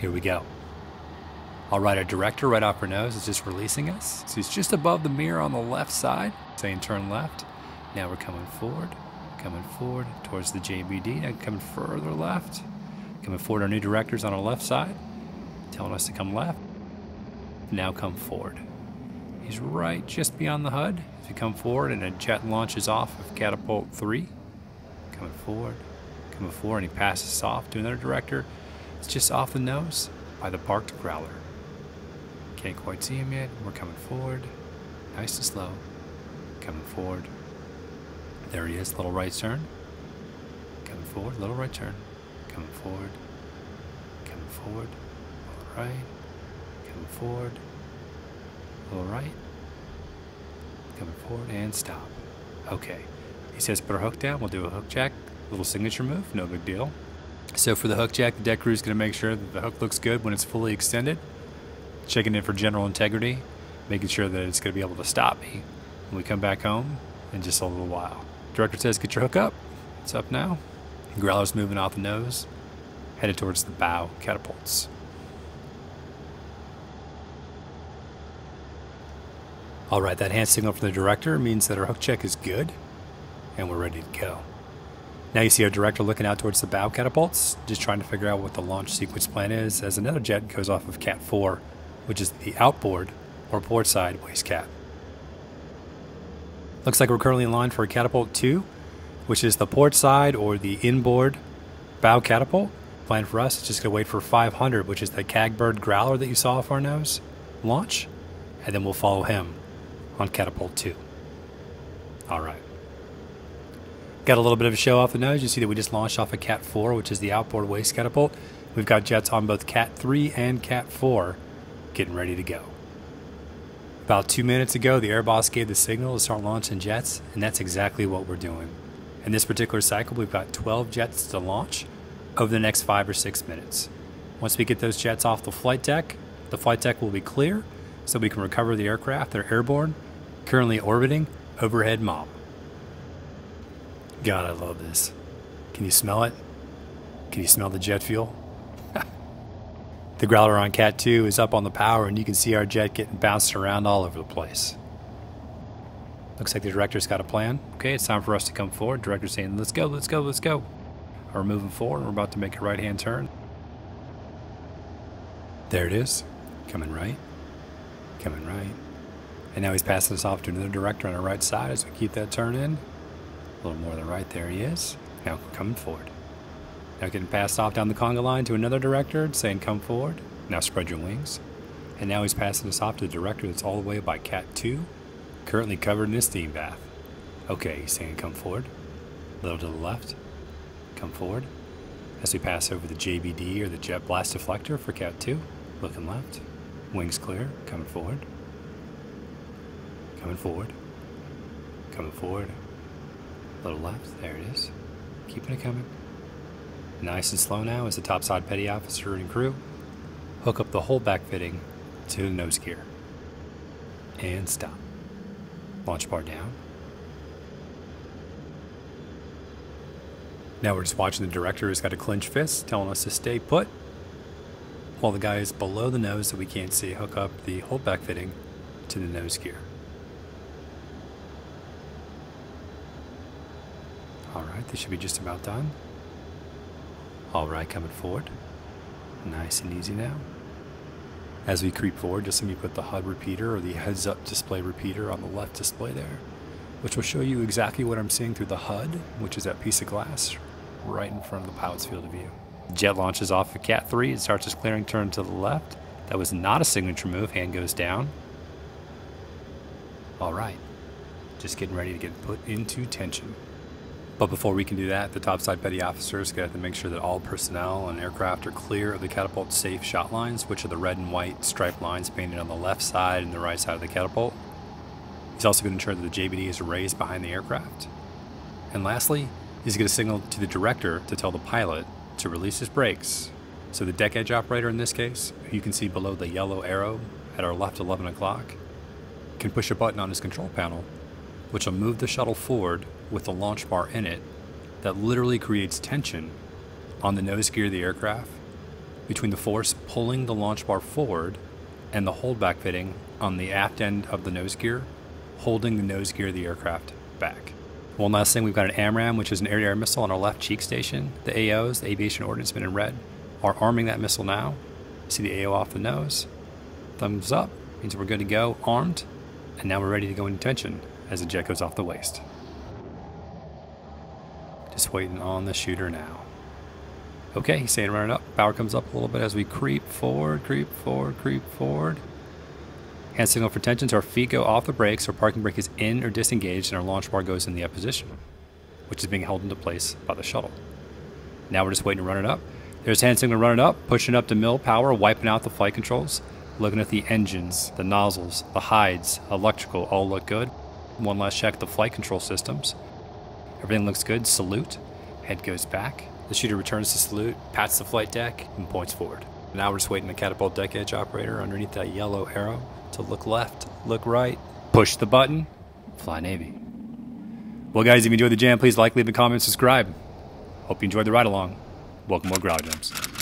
Here we go. All right, our director right off our nose is just releasing us. So he's just above the mirror on the left side, saying turn left. Now we're coming forward towards the JBD. Now coming further left. Coming forward, our new director's on our left side, telling us to come left. Now come forward. He's right just beyond the HUD. As we come forward and a jet launches off of Catapult 3. Coming forward, and he passes us off to another director. It's just off the nose by the parked Growler. Can't quite see him yet. We're coming forward, nice and slow. Coming forward. There he is, little right turn. Coming forward, little right turn. Coming forward, little right. Coming forward, little right. Coming forward and stop. Okay. He says put our hook down. We'll do a hook jack, little signature move, no big deal. So for the hook jack, the deck crew is going to make sure that the hook looks good when it's fully extended. Checking in for general integrity, making sure that it's going to be able to stop me when we come back home in just a little while. Director says get your hook up. It's up now. Growler's moving off the nose, headed towards the bow catapults. All right, that hand signal from the director means that our hook check is good, and we're ready to go. Now you see our director looking out towards the bow catapults, just trying to figure out what the launch sequence plan is as another jet goes off of Cat 4, which is the outboard or port side waste cat. Looks like we're currently in line for a Catapult 2, which is the port side or the inboard bow catapult. Plan for us is just going to wait for 500, which is the Cagbird Growler that you saw off our nose, launch, and then we'll follow him on Catapult 2. All right. Got a little bit of a show off the nose. You see that we just launched off of Cat 4, which is the outboard waste catapult. We've got jets on both Cat 3 and Cat 4 getting ready to go. About 2 minutes ago, the air boss gave the signal to start launching jets, and that's exactly what we're doing. In this particular cycle, we've got 12 jets to launch over the next 5 or 6 minutes. Once we get those jets off the flight deck will be clear, so we can recover the aircraft that are airborne, currently orbiting overhead mob. God, I love this. Can you smell it? Can you smell the jet fuel? The Growler on Cat 2 is up on the power, and you can see our jet getting bounced around all over the place. Looks like the director's got a plan. Okay, it's time for us to come forward. Director's saying, let's go, let's go, let's go. We're moving forward, and we're about to make a right-hand turn. There it is. Coming right. Coming right. And now he's passing us off to another director on our right side as we keep that turn in. A little more to the right, there he is. Now coming forward. Now getting passed off down the conga line to another director saying come forward. Now spread your wings. And now he's passing us off to the director that's all the way by Cat 2, currently covered in his steam bath. Okay, he's saying come forward. A little to the left. Come forward. As we pass over the JBD or the Jet Blast Deflector for Cat 2. Looking left. Wings clear. Coming forward. Coming forward. Coming forward. A little left. There it is. Keeping it coming. Nice and slow now as the topside petty officer and crew hook up the whole back fitting to the nose gear. And stop. Launch bar down. Now we're just watching the director who's got a clenched fist telling us to stay put, while the guy is below the nose that we can't see hook up the holdback fitting to the nose gear. Alright, this should be just about done. Alright, coming forward. Nice and easy now. As we creep forward, just let me put the HUD repeater or the heads up display repeater on the left display there, which will show you exactly what I'm seeing through the HUD, which is that piece of glass right in front of the pilot's field of view. Jet launches off of Cat 3. It starts its clearing turn to the left. That was not a signature move. Hand goes down. Alright. Just getting ready to get put into tension. But before we can do that, the topside petty officer is going to have to make sure that all personnel and aircraft are clear of the catapult safe shot lines, which are the red and white striped lines painted on the left side and the right side of the catapult. He's also going to ensure that the JBD is raised behind the aircraft. And lastly, he's going to signal to the director to tell the pilot to release his brakes. So the deck edge operator in this case, who you can see below the yellow arrow at our left 11 o'clock, can push a button on his control panel, which will move the shuttle forward with the launch bar in it that literally creates tension on the nose gear of the aircraft between the force pulling the launch bar forward and the holdback fitting on the aft end of the nose gear, holding the nose gear of the aircraft back. One last thing, we've got an AMRAAM, which is an air-to-air missile on our left cheek station. The AOs, the Aviation Ordnance Men in red, are arming that missile now. See the AO off the nose. Thumbs up, means we're good to go, armed. And now we're ready to go into tension as the jet goes off the waist. Just waiting on the shooter now. Okay, he's staying running up. Power comes up a little bit as we creep forward, creep forward, creep forward. Hand signal for tension, so our feet go off the brakes, our parking brake is in or disengaged, and our launch bar goes in the up position, which is being held into place by the shuttle. Now we're just waiting to run it up. There's hand signal running up, pushing up to mill power, wiping out the flight controls, looking at the engines, the nozzles, the hides, electrical, all look good. One last check, the flight control systems. Everything looks good, salute, head goes back. The shooter returns to salute, pats the flight deck, and points forward. Now we're just waiting the Catapult deck edge operator underneath that yellow arrow to look left, look right, push the button, fly Navy. Well guys, if you enjoyed the jam, please like, leave a comment, subscribe. Hope you enjoyed the ride along. Welcome more Growler Jams.